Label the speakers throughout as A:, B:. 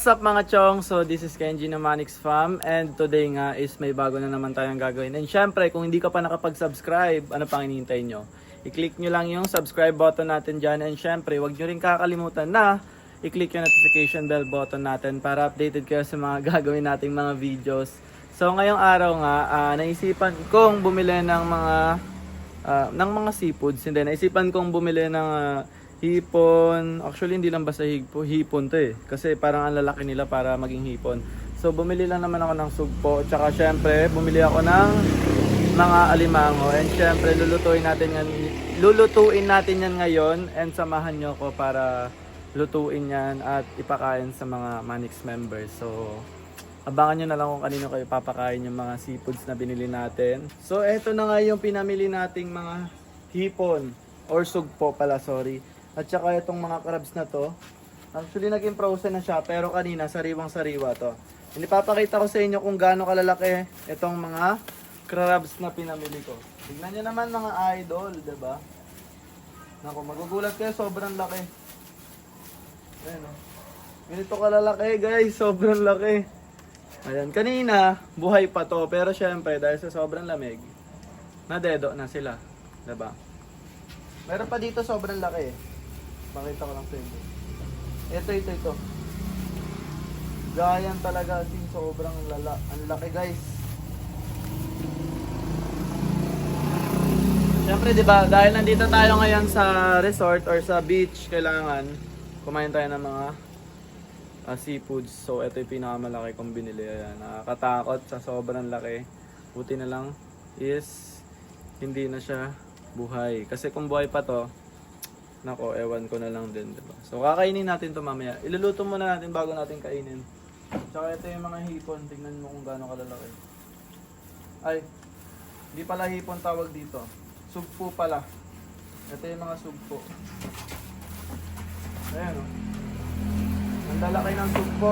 A: What's up mga chong? So this is Kenji ng Manix Fam and today nga is may bago na naman tayong gagawin. And syempre kung hindi ka pa nakapag-subscribe, ano pang hinihintay nyo? I-click nyo lang yung subscribe button natin dyan and syempre wag nyo rin kakalimutan na i-click yung notification bell button natin para updated kayo sa mga gagawin nating mga videos. So ngayong araw nga, naisipan kong bumili ng mga seafoods. Hindi, naisipan kong bumili ng hipon. Actually, hindi lang basta hipon to eh. Kasi parang ang lalaki nila para maging hipon. So, bumili lang naman ako ng sugpo. Tsaka, syempre, bumili ako ng mga alimango. And syempre, lulutuin natin yan ngayon. And samahan nyo ko para lutuin yan at ipakain sa mga Manix members. So, abangan nyo na lang kung kanino kayo papakain yung mga seafoods na binili natin. So, eto na nga yung pinamili nating mga hipon. Or sugpo pala, sorry. At saka itong mga crabs na to. Actually, naging frozen na siya. Pero kanina, sariwang-sariwa to. Inipapakita ko sa inyo kung gaano kalalaki itong mga crabs na pinamili ko. Tignan nyo naman mga idol, diba? Naku, magugulat kayo, sobrang laki. Ayan o. Ganito kalalaki guys, sobrang laki. Ayan, kanina, buhay pa to. Pero syempre, dahil sa sobrang lamig, nadedo na sila. Diba? Meron pa dito sobrang laki. Makita ko lang sa inyo. Ito. Giant talaga. Sobrang ang laki guys. Siyempre diba, dahil nandito tayo ngayon sa resort or sa beach, kailangan kumain tayo ng mga seafoods. So ito yung pinakamalaki kong binili. Ayan, nakakatakot sa sobrang laki. Buti na lang is hindi na siya buhay. Kasi kung buhay pa to, nako, ewan ko na lang din, diba? So, kakainin natin to mamaya. Iluluto muna natin bago natin kainin. Tsaka ito yung mga hipon. Tingnan mo kung gaano kalalaki. Ay, hindi pala hipon tawag dito. Sugpo pala. Ito yung mga sugpo. Ayan, o. Ang lalaki ng sugpo.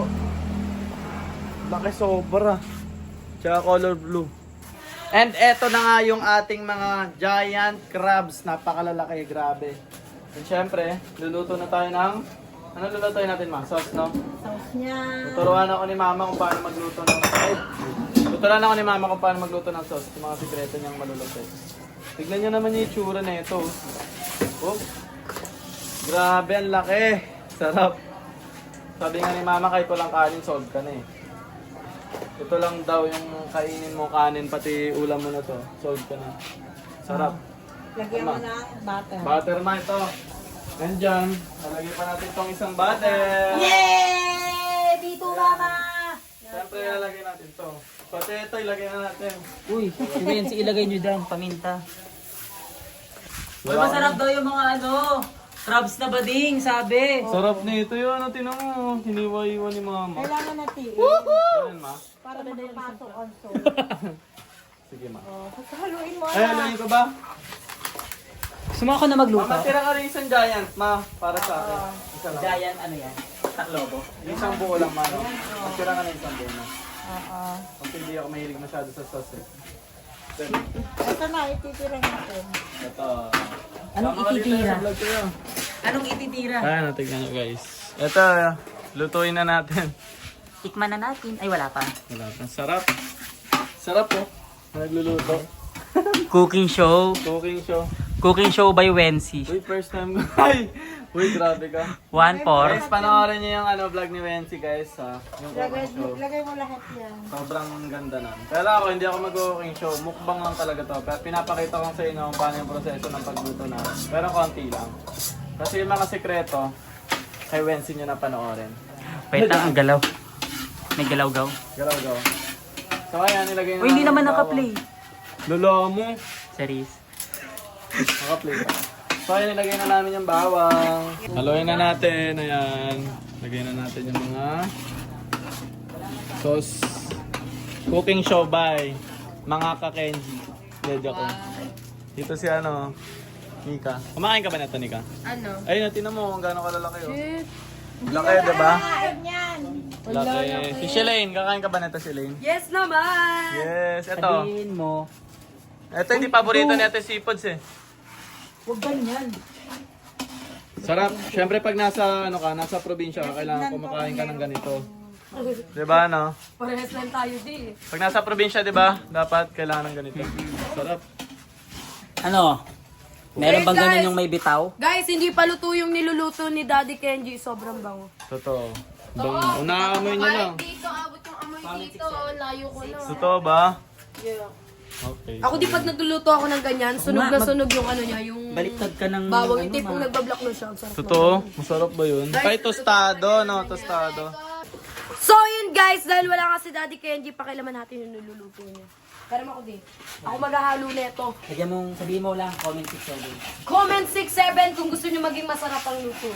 A: Laki sobra. Tsaka color blue. And eto na nga yung ating mga giant crabs. Napakalalaki, grabe. And syempre, luluto na tayo ng... Ano lulutuin natin, ma? Sauce, no?
B: Sauce niya.
A: Tuturuan ako ni mama kung paano magluto ng... Tuturuan ako ni mama kung paano magluto ng sauce. Yung mga sikreto niyang maluluto. Tignan niyo naman yung itsura na ito. Oh. Grabe, ang laki. Sarap. Sabi nga ni mama, kahit walang kanin, solve ka na eh. Ito lang daw yung kainin mo kanin, pati ulam mo na to. Solve ka na. Sarap.
B: Lagyan mo ng butter.
A: Butter na ito. And dyan, nalagyan pa natin itong isang butter.
B: Yay! Dito mama!
A: Siyempre, ilalagay natin ito. Pati ito, ilagay na natin.
C: Uy, yun, ilagay nyo dyan, paminta. Uy, masarap daw yung mga crabs na bading, sabi.
A: Sarap nito yun. Ano, tinan mo. Hiniwa-iwa ni mama.
B: Kailangan na tiin.
A: Ganun, ma.
B: Para makapasok ang soul.
A: Sige, ma.
B: Haluin mo
A: Ay,
B: na.
A: haluin ko ba?
C: Sumaka na magluto.
A: Mama, tira ka rin isang giant, ma. Para sa akin. Isa lang.
C: Giant, ano yan? Taklobo.
A: Yung isang buo lang, ma. No? Tira ka na isang buo, ma.
B: Oo.
A: Kasi hindi ako mahilig masyado sa sauce. Then,
B: Ito na, ititira natin.
A: ito.
C: Anong
A: Sama ka dito
C: ititira?
A: sa vlog ko yun.
C: Anong ititira?
A: Ayan, tignan nyo guys. Ito, lutuin na natin.
C: Tikman na natin. Ay, wala pa.
A: Wala pa. Sarap. Sarap po. Nagluluto.
C: Cooking show.
A: Cooking show.
C: Cooking show by Wensi.
A: Uy, first time ko. Ay! Uy, grabe ka.
C: 1-4.
A: Guys, panoorin nyo yung vlog ni Wensi guys ha. Yung
B: Lagay,
A: cooking show.
B: lagay mo lahat yan.
A: Sobrang ganda na. Pero ako, hindi ako mag-cooking show. Mukbang lang talaga to. Pero pinapakita ko sa inyo kung paano yung proseso ng pagluto na. Pero konti lang. Kasi yung mga sekreto, kay Wensi nyo na panoorin.
C: Wait lang, ang galaw. May galaw-gaw.
A: Galaw-gaw. So ayan, nilagay na
C: Uy, hindi
A: namin
C: naman
A: yung
C: naka-play.
A: bawang. Lolo mo.
C: Series.
A: Naka-play pa. So ayan, nilagay na namin yung bawang. Haluin na natin. Ayan. Lagay na natin yung mga sauce. Cooking show by mga ka-Kenji. Medyo ko. Dito si Nika. Kumakain ka ba na ito, Nika?
B: Ano?
A: Ayun, tinan mo kung gaano kalalaki. Oh.
B: Shit.
A: Laki, diba?
B: Kain yan.
A: Laki. Si Shalane, kakain ka ba na ito, Shalane?
B: Yes naman!
A: Yes, ito.
C: Sabihin mo.
A: Ito hindi paborito ni Ate Seafoods eh.
C: Huwag ganyan.
A: Sarap. Siyempre pag nasa nasa probinsya ka, kailangan kumakain ka ng ganito. Diba, no?
D: Parehas lang tayo di.
A: Pag nasa probinsya, diba, dapat kailangan ng ganito. Sarap.
C: Ano? Meron bang
D: Guys,
C: ganun yung may bitaw?
D: Guys, hindi pa luto yung niluluto ni Daddy Kenji. Sobrang bango.
A: Totoo. Unaamoy niya na.
D: Dito, abot yung amoy dito. Layo ko na.
A: Totoo ba? Okay.
D: Ako di pag nagluluto ako ng ganyan, sunog na sunog yung ano niya, yung
C: Baliktad ka ng...
D: bawang, yung tipong nagbablock na siya. Ang sarap
A: Totoo? Masarap ba yun? Ay, tostado, no? Tostado.
D: So yun guys, dahil wala kasi Daddy Kenji, pakilaman natin yung niluluto niya. Pero ako din. Ako maghahalo nito.
C: Lagyan mong, sabihin mo lang, comment 6
D: Comment 6-7 kung gusto niyo maging masarap ang luto.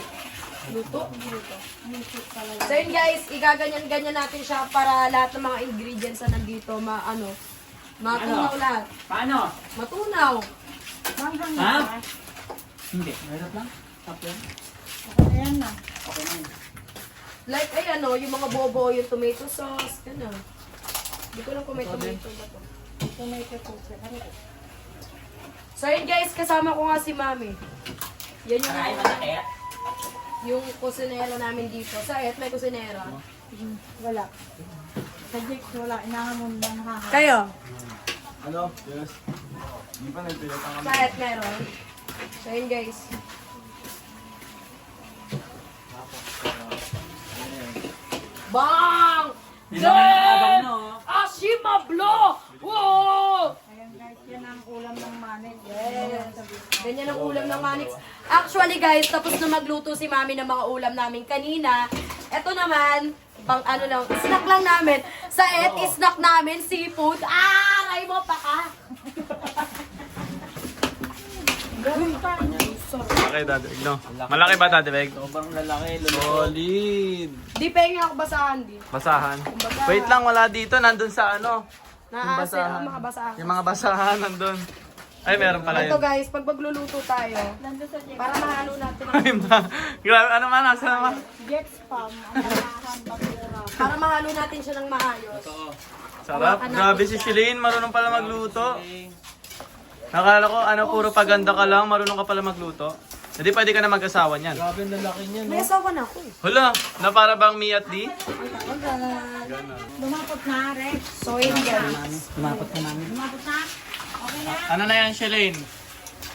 D: Luto? Luto. So yun guys, igaganyan-ganyan natin siya para lahat ng mga ingredients na nandito, matunaw lahat.
C: Paano?
D: Matunaw.
C: Ha? Hindi. Mahirap lang. Stop yan.
B: Ayan na.
C: Okay na yun.
D: Like, ay yung mga bobo, yung tomato sauce, gano'n. Hindi ko lang kung may tomato ba to.
B: Tomato sauce.
D: So yun guys, kasama ko nga si Mami. Yan
C: Ay, manakit.
D: yung kusinero namin dito. Sa Et, may kusinero.
B: Wala. Sa Jix, wala. Inahamon lang nakaka.
D: Kayo?
A: Ano? Yes. Hindi pa nagpilit ang
D: Sa Et, meron. So yun guys. Bang!
C: Yung mga nakabang no.
D: Ashima Blo! Wow!
B: Ayan guys, yan ang ulam ng manik.
D: Yes. Ganyan ang ulam ng Manix. Actually guys, tapos na magluto si Mami ng mga ulam namin kanina. Ito naman, pang ano lang, snack lang namin. Sa Et, snack namin, seafood. Ah! Ray mo pa ka!
A: Okay, Daddy Beg, no? Malaki ba, Daddy Beg?
C: Sobrang lalaki.
A: Solid.
D: Di pengen ako basahan di.
A: Basahan. Wait lang, wala dito. Nandun sa ano.
D: Naase ang mga basahan.
A: Yung mga basahan nandun. Ay, meron pala
D: Ito
A: yun.
D: guys, pag magluluto tayo,
B: Nandun sa Jix.
D: para mahalo natin ang,
A: Ay, grabe. Ano man, nasa naman?
B: Jix Farm. Ang kanahan basura.
D: para mahalo natin siya ng maayos.
A: Sarap. Grabe si Shilane. Marunong pala magluto. Nakala ko, puro paganda ka lang. Marunong ka pala magluto. Hindi pwede ka na mag-asawa niyan.
C: Grabe ang lalaki niya.
D: May asawa na ako eh.
A: Hala, na para bang me at D?
B: Lumapot na, Rex.
D: So yun guys.
C: Tumapot ka namin.
B: Lumapot na. Okay na.
A: Ano na yan, Shilane?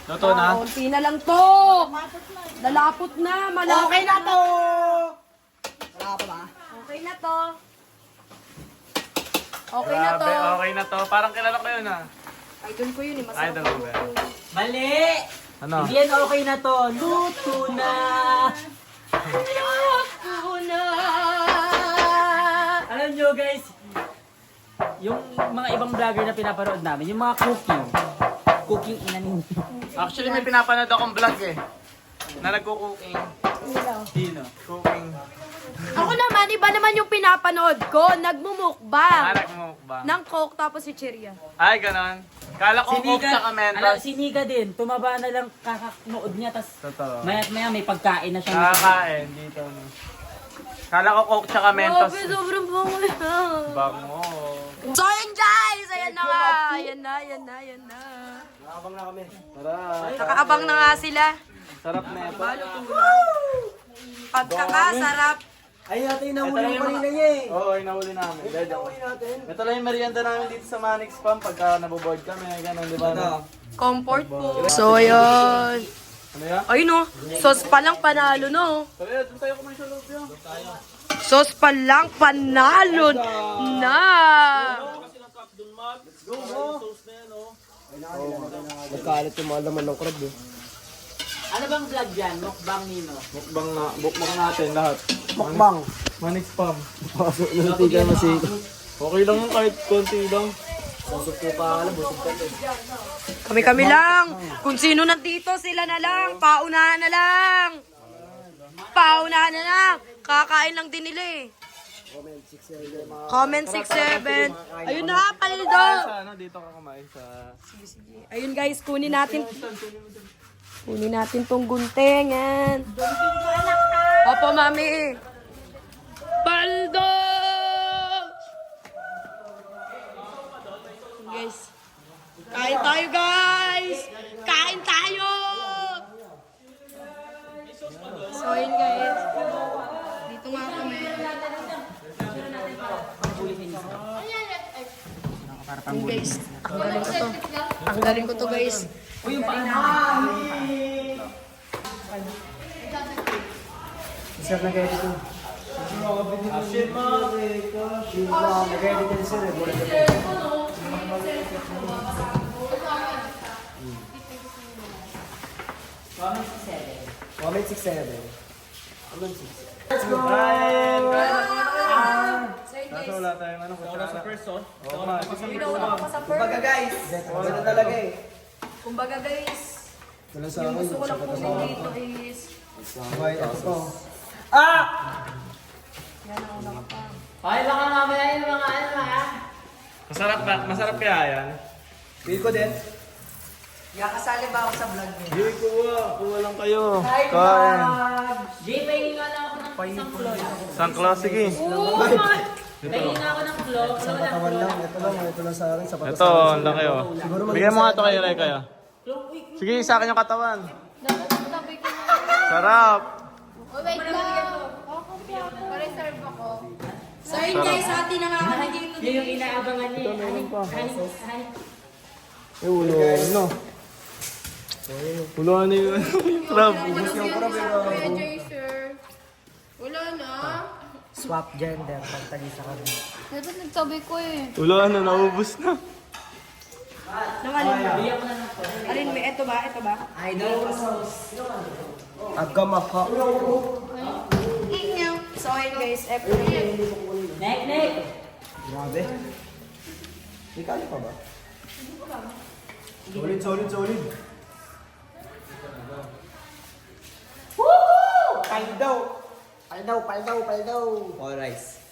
A: Luto na?
D: Konti na lang to. Lalapot na, malapot.
B: Okay na to.
D: Okay na to. Okay na to.
A: Grabe, okay na to. Parang kilala ko yun,
D: Idol ko yun eh. Masarap
A: Idol
D: ang
A: mo ba?
D: luto.
C: Mali!
A: Ano?
C: Hindi yan okay na to. Luto na!
D: Luto na.
C: Alam nyo guys, yung mga ibang vlogger na pinapanood namin, yung mga cooking inanin.
A: Actually, may pinapanood akong vlog eh. Na nagko-cooking. Sino? Cooking.
D: Ako naman, iba naman yung pinapanood ko. Nagmumukbang.
A: Anak mo ba?
D: Ng Coke tapos si Cheria.
A: Ay, ganon. Kala ko coke sa Mentos.
C: Si Niga din, tumaba na lang kakanood niya, tas
A: Totoo.
C: maya may pagkain na siya.
A: Nakakain dito, no. Kala ko coke tsaka Mentos.
D: Grabe, sobrang bango yan.
A: Bango.
D: So yun guys, ayan na nga. Ayan na.
A: Nakabang na kami. Tara.
D: Nakaabang na nga sila.
A: Sarap na ito.
D: Pagkakasarap.
C: Ay, natin
A: Ito lang yung kanina niya eh. Oo, inahuli namin. Ito lang yung merienda namin dito sa Manix Farm pagka naboboard kami. Ganun, di ba? No?
D: Comfort food. So yun.
A: Ano yan?
D: Ayun no. Sauce pa lang panalo no.
A: Tara, doon tayo kumain sa loob yun.
D: Sauce pa lang panalo na.
A: Nagkalit yung mga laman ng crab eh.
C: Ano bang vlog yan? Mukbang Nino?
A: Bukbang natin lahat.
E: Mukbang.
A: Manix Farm.
E: Pasok na natin ka masika.
A: Okay lang yun kahit konti lang.
E: Pasok po pa alam, busog ka din.
D: Kami lang. Kung sino nandito, sila na lang. Paunahan na lang. Paunahan na lang. Kakain lang din nila eh. Comment 6-7. Ayun na, paldo.
A: Sa ano, dito ka kumain sa...
D: Ayun guys, kunin natin. Kunin natin tong guntingan. Opo, mami. Paldo! Guys. Kain tayo, guys! Kain tayo! So, ayun guys. Dito nga kami. Yun guys. Ang galing ko to. Ang galing ko to guys.
C: Uy, yung paano?
E: Sir, nag-edit ko. Shit, ma! Nag-edit din sir. Comment 67. Let's go!
A: Kaso wala tayong ano, kutsara. Sa person? Oo, ma.
D: Pinauna ko pa sa
E: Kumbaga
D: first.
E: guys, wala talaga eh.
D: Kumbaga guys,
E: Wala sa
D: yung
E: akin.
D: gusto ko lang kunin dito is...
E: Okay, ito po.
D: Yan, nauna ka pa.
C: Okay, baka mamaya yung mga ano ha.
A: Masarap ba? Masarap kaya yan?
E: Feel ko din.
B: Kasali ba ako sa vlog niya?
A: Hindi, kuha lang kayo. Kain.
C: Jay, pahingi nga lang ako ng isang klog.
A: Sangkla, sige.
C: Pahingi nga ako ng klog.
E: Sa katawan lang. Ito lang sa akin. Sa patas
A: Ito, ang laki oh. Bigyan mo nga ito kayo, Ray, kaya. Sige, sa akin yung katawan. Sarap.
F: Wait lang. Pa-reserve ako.
D: So yun guys, hati na nga kami dito.
C: Yun yung inaabangan niya.
A: Eh, ulo. Ano? Ulo ano yun? Yung crab.
F: Kuya Jaser. Wala na.
E: Swap gender. Pagtali sa kami.
F: Dapat nagtabi ko eh.
A: Ulo ano, naubos na.
D: Nung alin mo? Alin mo? Ito ba? Ito ba?
E: Agama ka.
D: So yun guys, everything.
C: Nek!
E: Grabe. May kali pa ba? Solid. Paldaw. All rice.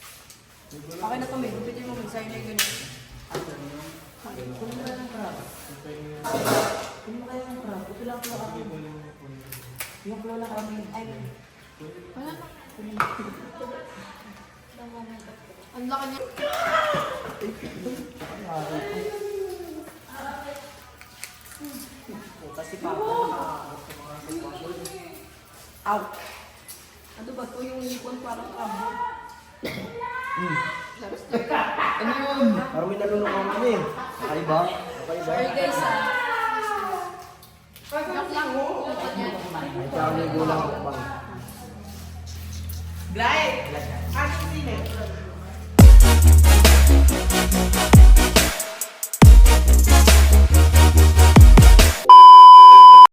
D: Okay na to, may gupitin mo. Sa'yo na yung ganun.
F: Ang laki niya.
D: Ano ba to yung unicorn parang crab?
E: Parang may nalulungan kami eh. Kakaiba.
D: Sorry guys
E: May kami gulang bang.
B: Blind! Action scene eh.